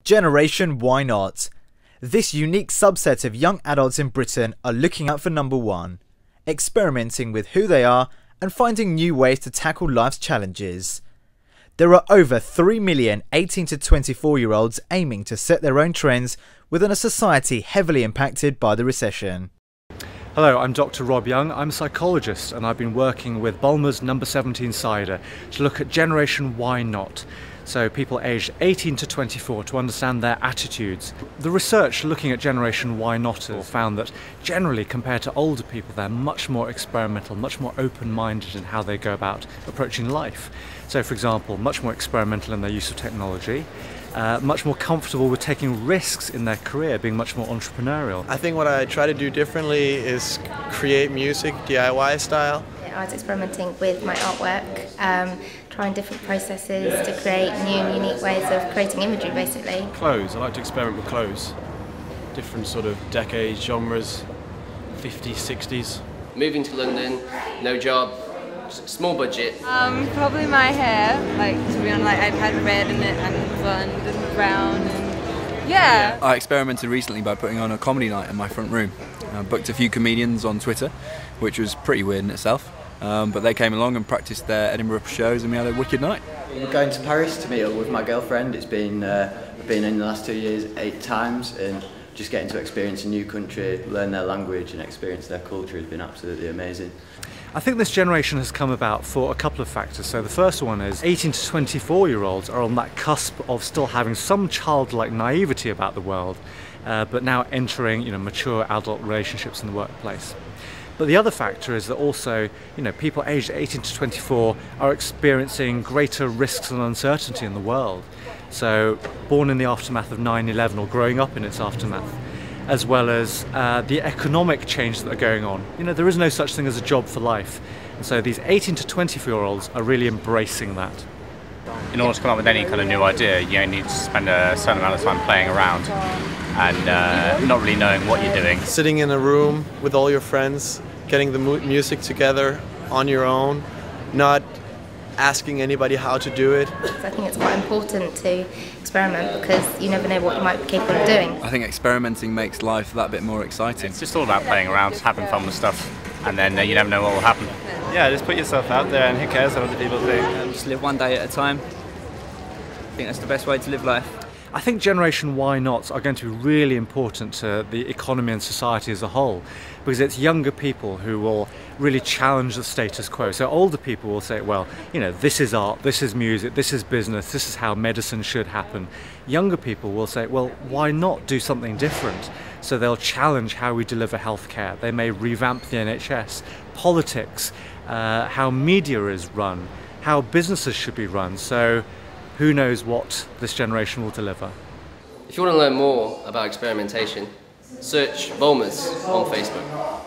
Generation Why Not? This unique subset of young adults in Britain are looking out for number one, experimenting with who they are and finding new ways to tackle life's challenges. There are over 3 million 18 to 24-year-olds aiming to set their own trends within a society heavily impacted by the recession. Hello, I'm Dr. Rob Young. I'm a psychologist and I've been working with Bulmer's Number 17 cider to look at Generation Why Not. So people aged 18 to 24 to understand their attitudes. The research looking at Generation Why Noters found that generally compared to older people they're much more experimental, much more open-minded in how they go about approaching life. So for example, much more experimental in their use of technology, much more comfortable with taking risks in their career, being much more entrepreneurial. I think what I try to do differently is create music DIY style. I was experimenting with my artwork, trying different processes to create new and unique ways of creating imagery basically. Clothes, I like to experiment with clothes. Different sort of decades, genres, 50s, 60s. Moving to London, no job, small budget. Probably my hair, like to be on, like I've had red in it and blonde and brown and yeah. I experimented recently by putting on a comedy night in my front room. I booked a few comedians on Twitter, which was pretty weird in itself. But they came along and practiced their Edinburgh shows and we had a wicked night. We're going to Paris to meet up with my girlfriend. It's been, I've been in the last 2 years 8 times, and just getting to experience a new country, learn their language and experience their culture has been absolutely amazing. I think this generation has come about for a couple of factors. So the first one is 18 to 24-year-olds are on that cusp of still having some childlike naivety about the world, but now entering mature adult relationships in the workplace. But the other factor is that also, people aged 18 to 24 are experiencing greater risks and uncertainty in the world. So born in the aftermath of 9/11 or growing up in its aftermath, as well as the economic changes that are going on. There is no such thing as a job for life. And so these 18 to 24-year-olds are really embracing that. In order to come up with any kind of new idea, you need to spend a certain amount of time playing around and not really knowing what you're doing. Sitting in a room with all your friends, getting the music together on your own, not asking anybody how to do it. I think it's quite important to experiment because you never know what you might be capable of doing. I think experimenting makes life that bit more exciting. It's just all about playing around, having fun with stuff, and then you never know what will happen. Yeah, just put yourself out there and who cares what other people think. Just live one day at a time. I think that's the best way to live life. I think Generation Why Nots are going to be really important to the economy and society as a whole, because it's younger people who will really challenge the status quo. So older people will say, well, this is art, this is music, this is business, this is how medicine should happen. Younger people will say, well, why not do something different? So they'll challenge how we deliver healthcare. They may revamp the NHS, politics, how media is run, how businesses should be run. So who knows what this generation will deliver. If you want to learn more about experimentation, search Bulmer's on Facebook.